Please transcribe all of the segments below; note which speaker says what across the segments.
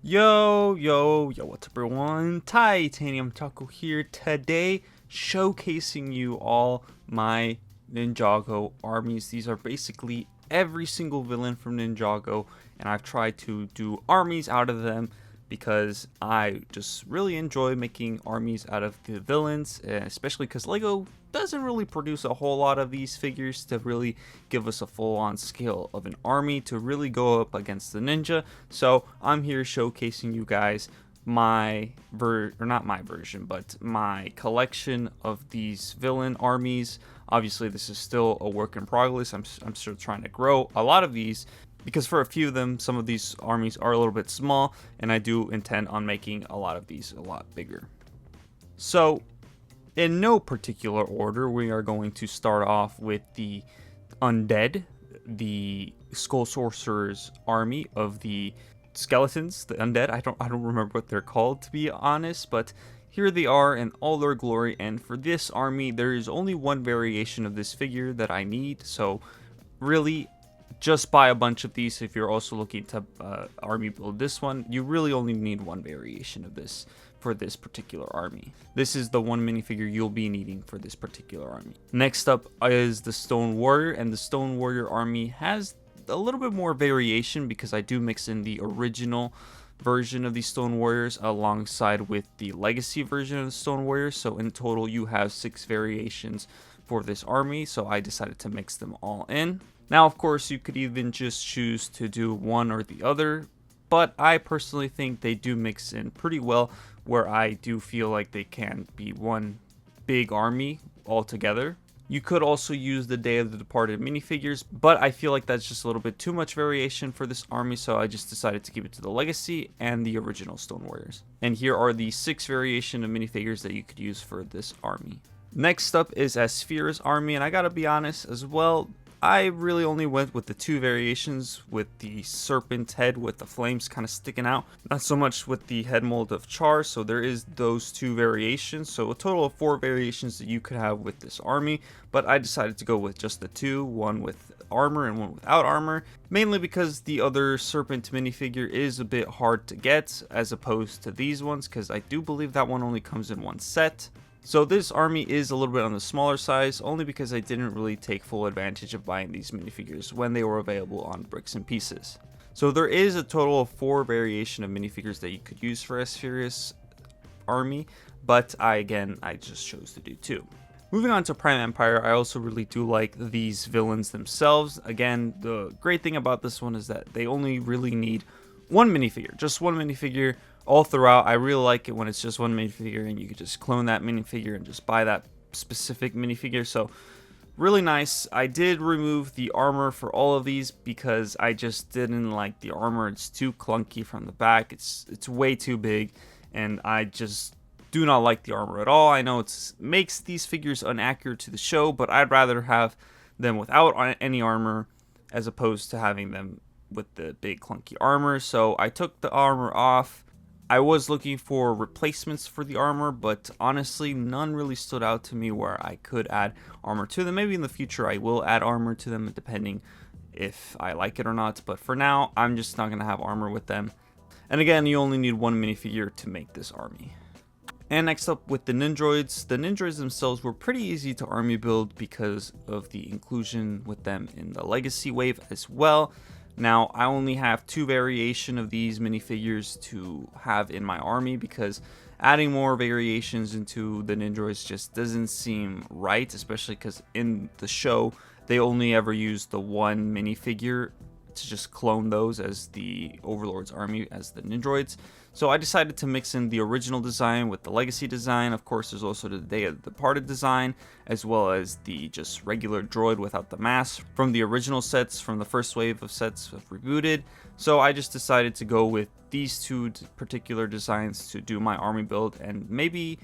Speaker 1: Yo, what's up everyone? Titanium Taco here today, showcasing you all my Ninjago armies. These are basically every single villain from Ninjago, and I've tried to do armies out of them because I just really enjoy making armies out of the villains, especially because LEGO doesn't really produce a whole lot of these figures to really give us a full-on scale of an army to really go up against the ninja. So I'm here showcasing you guys my not my version, but my collection of these villain armies. Obviously this is still a work in progress. I'm still trying to grow a lot of these, because for a few of them, some of these armies are a little bit small, and I do intend on making a lot of these a lot bigger. So in no particular order, we are going to start off with the undead, the Skull Sorcerer's army of the skeletons, the undead. I don't remember what they're called, to be honest, but here they are in all their glory. And for this army, there is only one variation of this figure that I need, so really just buy a bunch of these. If you're also looking to army build this one, you really only need one variation of this for this particular army. This is the one minifigure you'll be needing for this particular army. Next up is the Stone Warrior, and the Stone Warrior army has a little bit more variation because I do mix in the original version of the Stone Warriors alongside with the legacy version of the Stone Warriors. So in total you have 6 variations for this army, so I decided to mix them all in. Now, of course, you could even just choose to do one or the other, but I personally think they do mix in pretty well, where I do feel like they can be one big army altogether. You could also use the Day of the Departed minifigures, but I feel like that's just a little bit too much variation for this army, so I just decided to keep it to the Legacy and the original Stone Warriors. And here are the 6 variation of minifigures that you could use for this army. Next up is Asphira's army, and I gotta be honest as well, I really only went with the 2 variations, with the serpent head with the flames kind of sticking out, not so much with the head mold of Char. So there is those 2 variations, so a total of 4 variations that you could have with this army, but I decided to go with just the 2, one with armor and one without armor, mainly because the other serpent minifigure is a bit hard to get as opposed to these ones, because I do believe that one only comes in one set. So this army is a little bit on the smaller size, only because I didn't really take full advantage of buying these minifigures when they were available on Bricks and Pieces. So there is a total of 4 variation of minifigures that you could use for Asphira's army, but I just chose to do 2. Moving on to Prime Empire, I also really do like these villains themselves. Again, the great thing about this one is that they only really need one minifigure, just one minifigure all throughout. I really like it when it's just one minifigure and you could just clone that minifigure and just buy that specific minifigure. So really nice. I did remove the armor for all of these because I just didn't like the armor. It's too clunky from the back. It's way too big, and I just do not like the armor at all. I know it makes these figures inaccurate to the show, but I'd rather have them without any armor as opposed to having them with the big clunky armor. So I took the armor off. I was looking for replacements for the armor, but honestly none really stood out to me where I could add armor to them. Maybe in the future I will add armor to them depending if I like it or not, but for now I'm just not going to have armor with them. And again, you only need one minifigure to make this army. And next up with the Nindroids. The Nindroids themselves were pretty easy to army build because of the inclusion with them in the Legacy wave as well. Now, I only have 2 variation of these minifigures to have in my army because adding more variations into the Nindroids just doesn't seem right, especially because in the show, they only ever use the one minifigure to just clone those as the Overlord's army as the Nindroids. So I decided to mix in the original design with the Legacy design. Of course, there's also the Day of the Departed design, as well as the just regular droid without the mask from the original sets, from the first wave of sets of Rebooted. So I just decided to go with these 2 particular designs to do my army build, and maybe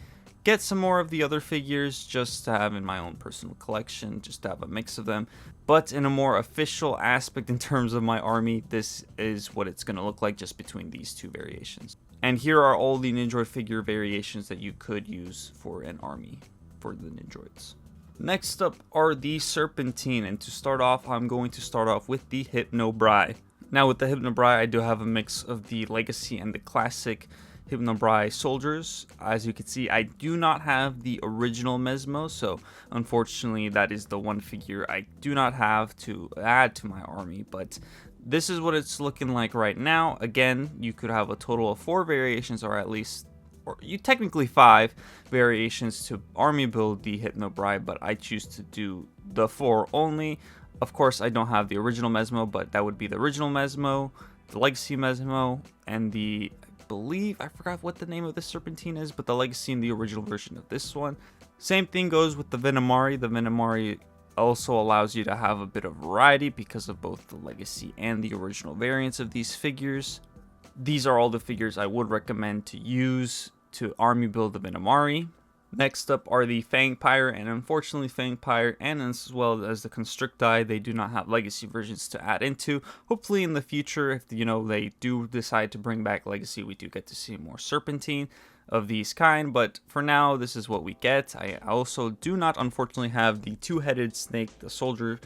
Speaker 1: get some more of the other figures just to have in my own personal collection, just to have a mix of them. But in a more official aspect in terms of my army, this is what it's going to look like just between these 2 variations. And here are all the Nindroid figure variations that you could use for an army for the Nindroids. Next up are the Serpentine, and to start off, I'm going to start off with the Hypno Bri. Now with the Hypnobrai, I do have a mix of the Legacy and the classic Hypnobrai soldiers. As you can see, I do not have the original Mesmo, so unfortunately that is the one figure I do not have to add to my army, but this is what it's looking like right now. Again, you could have a total of 4 variations, or at least, or you technically 5 variations to army build the Hypnobrai, but I choose to do the 4 only. Of course, I don't have the original Mesmo, but that would be the original Mesmo, the Legacy Mesmo, and the, I believe, I forgot what the name of the Serpentine is, but the Legacy and the original version of this one. Same thing goes with the Venomari. The Venomari also allows you to have a bit of variety because of both the Legacy and the original variants of these figures. These are all the figures I would recommend to use to army build the Venomari. Next up are the Fang Pi, and unfortunately Fang Pi and as well as the Constricti, they do not have Legacy versions to add into. Hopefully in the future, if they do decide to bring back Legacy, we do get to see more Serpentine of these kind, but for now this is what we get. I also do not unfortunately have the 2-headed snake, the soldier.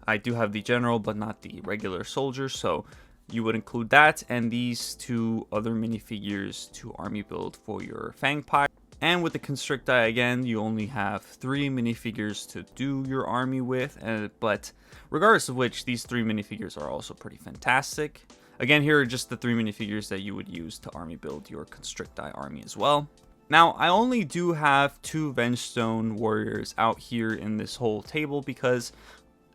Speaker 1: I do have the general but not the regular soldier, so you would include that and these 2 other minifigures to army build for your Fang Pi. And with the Constricti, again, you only have 3 minifigures to do your army with, but regardless of which, these 3 minifigures are also pretty fantastic. Again, here are just the 3 minifigures that you would use to army build your Constricti army as well. Now, I only do have 2 Vengestone warriors out here in this whole table because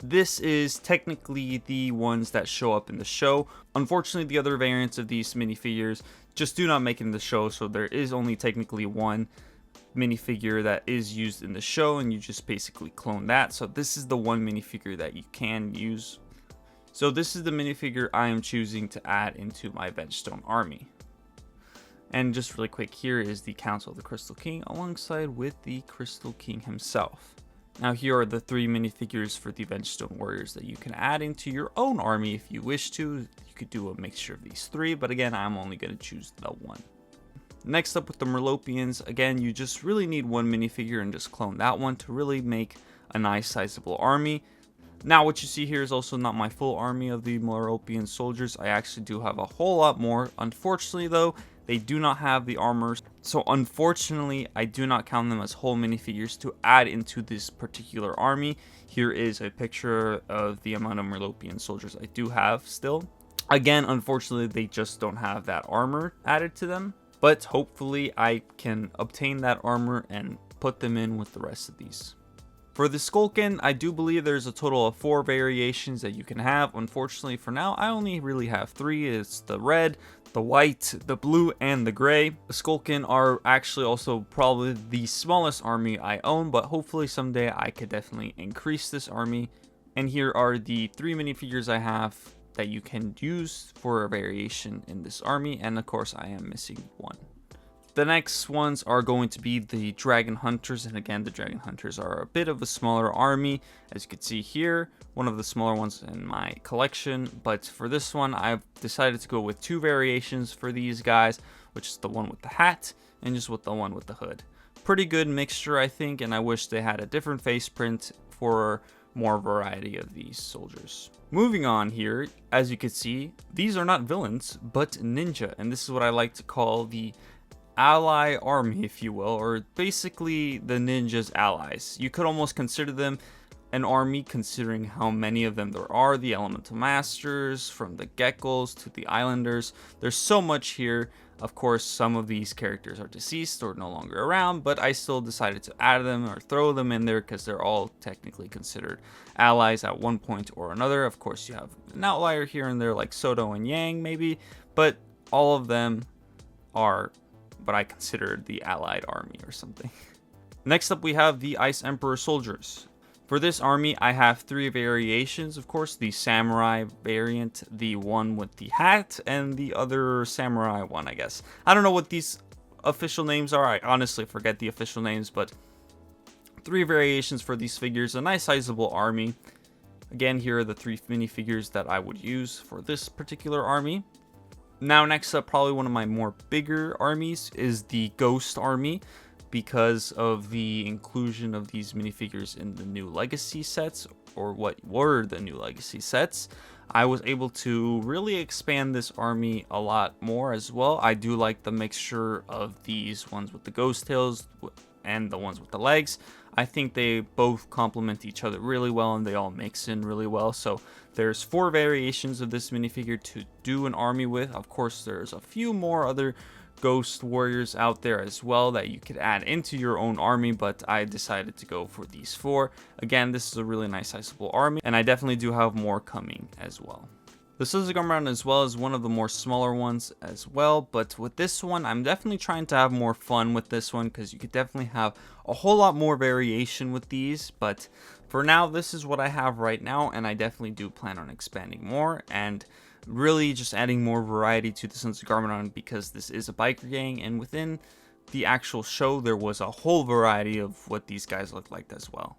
Speaker 1: this is technically the ones that show up in the show. Unfortunately, the other variants of these minifigures just do not make it in the show, so there is only technically 1 minifigure that is used in the show, and you just basically clone that. So this is the 1 minifigure that you can use. So this is the minifigure I am choosing to add into my Vengestone army. And just really quick, here is the Council of the Crystal King alongside with the Crystal King himself. Now here are the 3 minifigures for the Vengestone warriors that you can add into your own army if you wish to. You could do a mixture of these 3, but again, I'm only going to choose the 1. Next up with the Merlopians, again, you just really need 1 minifigure and just clone that one to really make a nice sizable army. Now what you see here is also not my full army of the Merlopian soldiers. I actually do have a whole lot more. Unfortunately though, they do not have the armor, so unfortunately I do not count them as whole minifigures to add into this particular army. Here is a picture of the amount of Merlopian soldiers I do have still. Again, unfortunately they just don't have that armor added to them, but hopefully I can obtain that armor and put them in with the rest of these. For the Kulkin, I do believe there's a total of 4 variations that you can have. Unfortunately for now, I only really have 3. It's the red, the white, the blue, and the gray. The Kulkin are actually also probably the smallest army I own, but hopefully someday I could definitely increase this army. And here are the 3 minifigures I have that you can use for a variation in this army, and of course I am missing 1. The next ones are going to be the Dragon Hunters, and again, the Dragon Hunters are a bit of a smaller army, as you can see here, one of the smaller ones in my collection. But for this one, I've decided to go with 2 variations for these guys, which is the one with the hat and just with the one with the hood. Pretty good mixture, I think, and I wish they had a different face print for more variety of these soldiers. Moving on here, as you can see, these are not villains, but ninja, and this is what I like to call the ally army, if you will, or basically the ninjas' allies. You could almost consider them an army considering how many of them there are. The elemental masters, from the geckos to the islanders, there's so much here. Of course, some of these characters are deceased or no longer around, but I still decided to add them or throw them in there because they're all technically considered allies at one point or another. Of course, you have an outlier here and there like Soto and Yang maybe, but all of them are what I consider the allied army or something. Next up, we have the Ice Emperor soldiers. For this army, I have 3 variations, of course, the samurai variant, the one with the hat, and the other samurai one, I guess. I don't know what these official names are. I honestly forget the official names, but 3 variations for these figures, a nice sizable army. Again, here are the 3 minifigures that I would use for this particular army. Now, next up, probably one of my more bigger armies is the Ghost Army, because of the inclusion of these minifigures in the new Legacy sets, or what were the new Legacy sets. I was able to really expand this army a lot more as well. I do like the mixture of these ones with the ghost tails and the ones with the legs. I think they both complement each other really well, and they all mix in really well. So there's 4 variations of this minifigure to do an army with. Of course, there's a few more other ghost warriors out there as well that you could add into your own army, but I decided to go for these 4. Again, this is a really nice sizable army, and I definitely do have more coming as well. The Garmadon as well is one of the more smaller ones as well, but with this one, I'm definitely trying to have more fun with this one because you could definitely have a whole lot more variation with these, but for now, this is what I have right now, and I definitely do plan on expanding more and really just adding more variety to the Sons of Garmadon because this is a biker gang, and within the actual show, there was a whole variety of what these guys look like as well.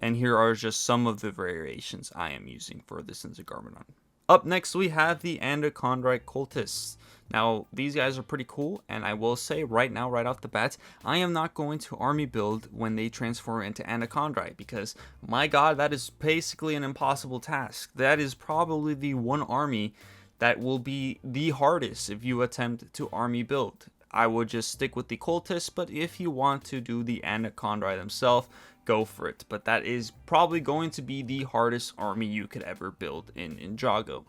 Speaker 1: And here are just some of the variations I am using for the Sons of Garmadon. Up next, we have the Anaconda Cultists. Now, these guys are pretty cool, and I will say right now, right off the bat, I am not going to army build when they transform into Anaconda, because, my god, that is basically an impossible task. That is probably the one army that will be the hardest if you attempt to army build. I would just stick with the Cultists, but if you want to do the Anaconda themselves, go for it. But that is probably going to be the hardest army you could ever build in Ninjago.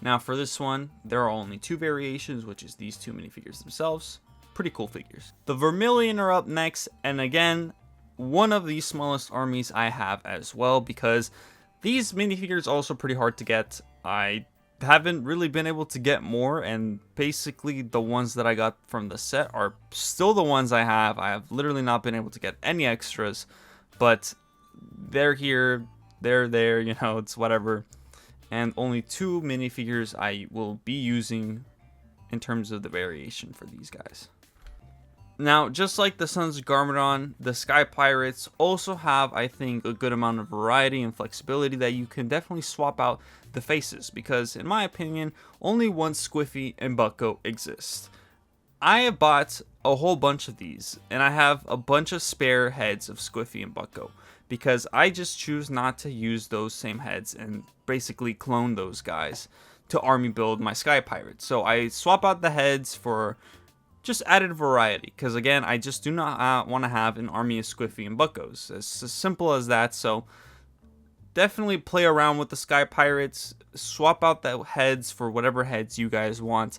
Speaker 1: Now for this one, there are only 2 variations, which is these 2 minifigures themselves. Pretty cool figures. The Vermilion are up next, and again, one of the smallest armies I have as well, because these minifigures are also pretty hard to get. I haven't really been able to get more, and basically the ones that I got from the set are still the ones I have. I have literally not been able to get any extras, but they're here, they're there, you know, it's whatever. And only 2 minifigures I will be using in terms of the variation for these guys. Now, just like the Sons of Garmadon, the Sky Pirates also have, I think, a good amount of variety and flexibility that you can definitely swap out the faces, because in my opinion, only one Squiffy and Bucko exist. I have bought a whole bunch of these, and I have a bunch of spare heads of Squiffy and Bucko, because I just choose not to use those same heads and basically clone those guys to army build my Sky Pirates. So I swap out the heads for just added variety, because again, I just do not want to have an army of Squiffy and Buckos. It's as simple as that. So definitely play around with the Sky Pirates, swap out the heads for whatever heads you guys want.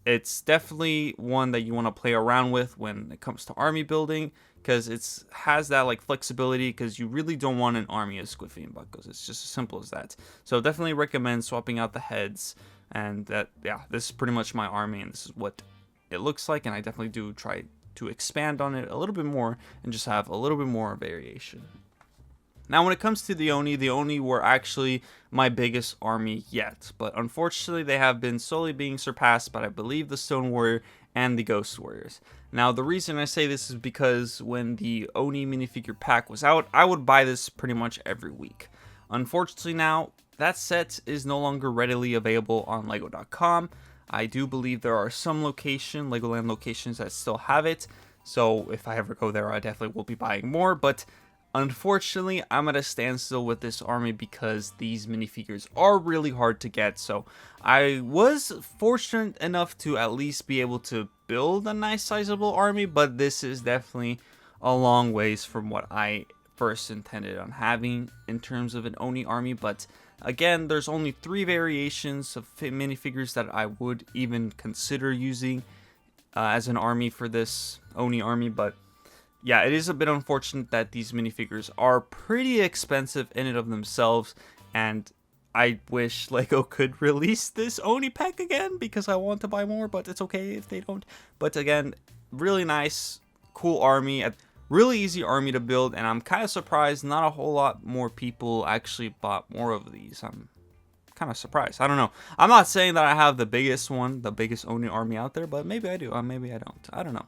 Speaker 1: It's definitely one that you want to play around with when it comes to army building, because it has that like flexibility, because you really don't want an army of Squiffy and Buckos. It's just as simple as that. So definitely recommend swapping out the heads, and that, yeah, this is pretty much my army, and this is what it looks like, and I definitely do try to expand on it a little bit more and just have a little bit more variation. Now, when it comes to the Oni were actually my biggest army yet, but unfortunately they have been slowly being surpassed by, I believe, the Stone Warrior and the Ghost Warriors. Now, the reason I say this is because when the Oni minifigure pack was out, I would buy this pretty much every week. Unfortunately now, that set is no longer readily available on Lego.com. I do believe there are some Legoland locations that still have it, so if I ever go there, I definitely will be buying more, but unfortunately, I'm at a standstill with this army because these minifigures are really hard to get. So I was fortunate enough to at least be able to build a nice sizable army, but this is definitely a long ways from what I first intended on having in terms of an Oni army. But again, there's only 3 variations of minifigures that I would even consider using as an army for this Oni army, but yeah, it is a bit unfortunate that these minifigures are pretty expensive in and of themselves, and I wish Lego could release this Oni pack again because I want to buy more, but it's okay if they don't. But again, really nice, cool army, a really easy army to build, and I'm kind of surprised not a whole lot more people actually bought more of these. I'm kind of surprised. I don't know. I'm not saying that I have the biggest one, the biggest Oni army out there, but maybe I do, maybe I don't. I don't know.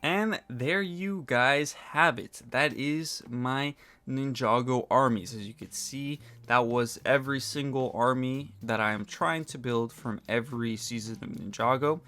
Speaker 1: And there you guys have it. That is my Ninjago armies. As you can see, that was every single army that I am trying to build from every season of Ninjago.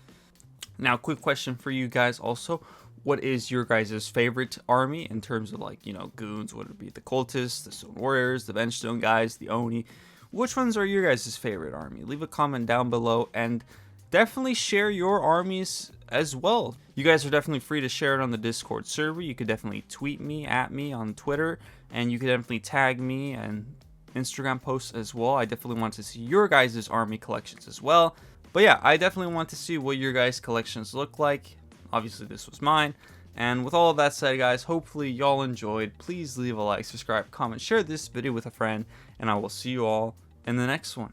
Speaker 1: Now, quick question for you guys also. What is your guys' favorite army in terms of, like, you know, goons? Would it be the Cultists, the Stone Warriors, the Benchstone guys, the Oni? which ones are your guys' favorite army? Leave a comment down below, and definitely share your armies as well. You guys are definitely free to share it on the Discord server. You could definitely tweet me at me on Twitter, and you could definitely tag me and Instagram posts as well. I definitely want to see your guys' army collections as well. But yeah, I definitely want to see what your guys' collections look like. Obviously, this was mine. And with all of that said, guys, hopefully y'all enjoyed. Please leave a like, subscribe, comment, share this video with a friend, and I will see you all in the next one.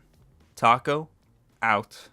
Speaker 1: Taco, out.